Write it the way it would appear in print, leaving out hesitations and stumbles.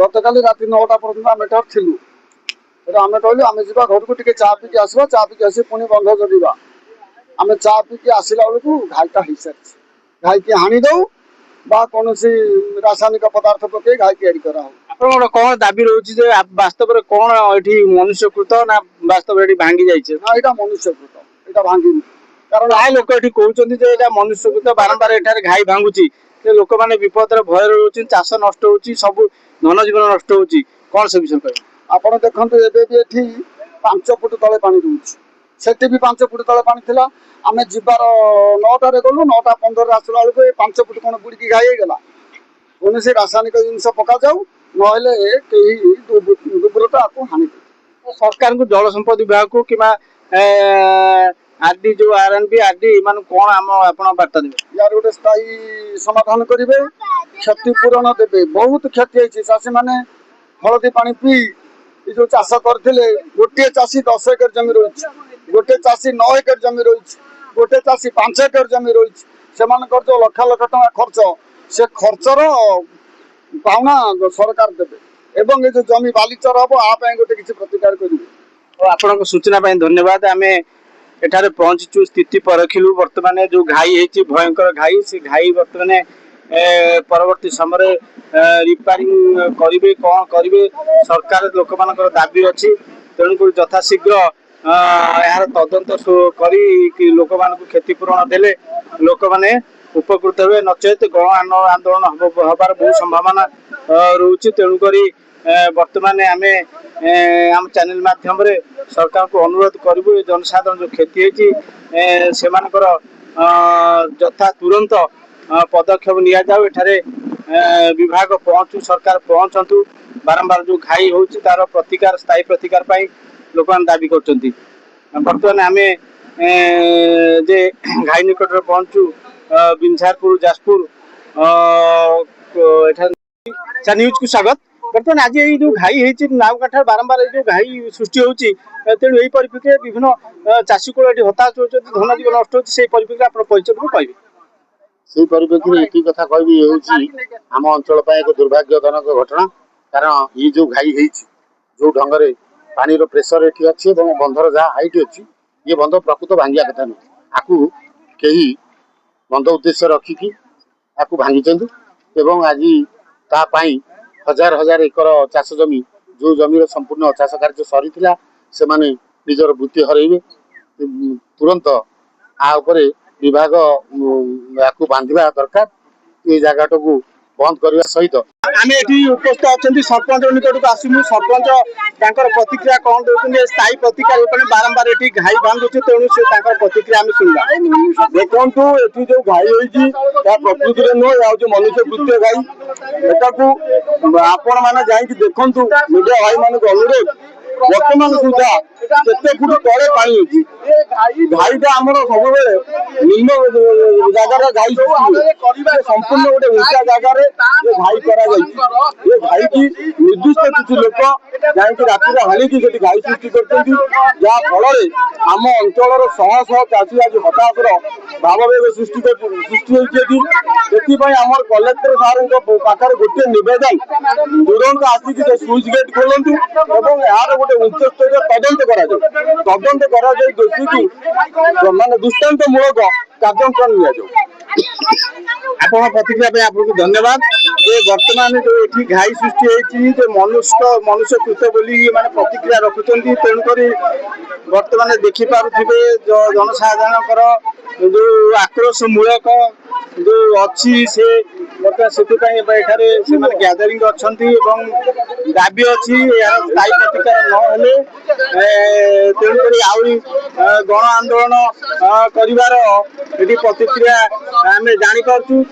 गतकाली राति 9टा पर्यंत आम एठार थिलु आम कहलु आम जा घर को टे चा पीकी आसवा चा पीकी आसी पुणी बंध जगिवा आम चा पीकी आसला बेलू घाईटा हो सारी घाई की हाणी दऊ बा कौन रासायनिक पदार्थ पकई घाई की एड करा आपन कौन दाबी रोचे वास्तव में कौन ये मनुष्यकृत ना वास्तव ये भांगी जाइए ना यहाँ मनुष्यकृत यहाँ भांगी कारण आए लोक ये कहते मनुष्यकृत बारंबार एठार घाई भांगुची लोक मैंने विपद भय रोचे चाष नष्ट हो सब धन जीवन नष्ट हो कौन से विषय कह आप देखो एबे भी ये 5 फुट तले पानी रोचे सेठी भी 5 फुट तले पानी थिला आम जीवार 9टार गलु 9:15 आसला बेलू 5 फुट कौन बुड़ी घाई गला कौन से रासायनिक जिनस पका जाऊ ना दुर्बलता आपको हानि सरकार को जल संपद विभाग को कि आरडी जो आरएनबी आरडी मान कौन आम आप बार्ता देवे यार गोटे स्थायी समाधान करेंगे क्षतिपूरण देवे बहुत क्षति होती चाषी मैंने हलदी पानी पी जो चाष करते गोटे चाषी 10 एकर जमी रही गोटे चाषी 9 एकर जमी रही गोटे चाषी 5 एकर जमी रही से जो लक्ष लक्ष टका खर्च से खर्चर पावना सरकार देवे एवं ये जो जमी बालीचर हम आप गोटे किसी प्रतिकार करेंगे आपन सूचना धन्यवाद आम एठारे पहुंचीचु स्थिति परखिलु वर्तमान जो घाई है भयंकर घाई से घाई वर्तमान परवर्ती समय रिपेयरिंग करेंगे कौन करेंगे सरकार लोक मान दाबी अच्छी तेणुक यथाशीघ्र यार तदंत करी लोक मान क्षतिपूरण देले लोक मैंने उपकृत हुए नचेत गण आंदोलन हबार बहुत संभावना रोचे तेणुक बर्तमान आम आम चैनल माध्यम सरकार को अनुरोध करूँ जनसाधारण जो क्षति होती से यथा तुरंत पदक्षेप निया जाऊ एठारे विभाग पहुँचू सरकार पहुँचतु बारंबार जो घाई हो तार प्रतिकार स्थायी प्रतिकार लोक दाबी कर बर्तमान आम जे घाई निकट पहुँचू बिंझारपुर जाजपुर न्यूज को स्वागत बर्तमान आज ये जो घाई है नावकाठा बारंबार जो घाई सृष्टि होती तेणु यही परिप्रेक्षी विभिन्न चाषी को हताश होती धन जीवन नष्ट होती परिप्रेक्षी आप परिचय को कहे से परिप्रेक्षी एक कथा कहि आम अंचल एक दुर्भाग्यजनक घटना कारण ये जो घाई है जो ढंग पानी प्रेसर ये अच्छी बंधर जहाँ हाइट अच्छी ये बंध प्रकृत भांगिया कथा नुह आपको कहीं बंध उद्देश्य रखिकी आपको भांगी आज तापाई हजार हजार एकर चाष जमी जो जमीर संपूर्ण चाष कार्य सरी से माने निजर वृत्ति हरइबे तुरंत आ उपरे विभाग आपको बांधिबा दरकार ये जगह को बंद करने सहित आम ये उपस्थित अच्छा सरपंच निकट को आसमु सरपंच प्रतिक्रिया कौन दे स्थायी प्रतिक्रिया बारंबार ये घाई भांगुचे तेणु से प्रतिक्रिया आम शुणा देखु ये जो घाई होती प्रकृति में नुह या मनुष्य कृत्य घाई एटा आपण मैंने जाकि देखु मीडिया भाई मान अनुरोध बर्तमान सुधा केते फुट तले पानी अच्छी घाईटा आम सब निम्न जगार घाई संपूर्ण गोटे उंचा जगार घाई कर घाई की निर्दिष्ट किसी लोक जाकि राति हाणिकी घाई सृष्टि कर आम अंचल शह शह चाषी आज हताशर भाववेग सृष्टि होती आम कलेक्टर सार पाखे गोटे नवेदन तुरंत आसिक स्विच गेट खोलतु यार गोटे उच्चस्तरीय तदंत करा दोषी की मान दृष्टान्तमूलक कार्यक्रम आपन प्रतिक्रिया आपको धन्यवाद ये वर्तमान जो ये घाई सृष्टि होती मनुष्य कृत बोली माने प्रतिक्रिया रखुंट तेणुक वर्तमान देखिपे जनसाधारण जो आक्रोश मूलक जो अच्छी से बर्तमान से गैदरिंग अच्छा दाबी अच्छी स्थायी प्रतिकार न तेणुक आहरी गण आंदोलन कर प्रतिक्रिया आम जापारु।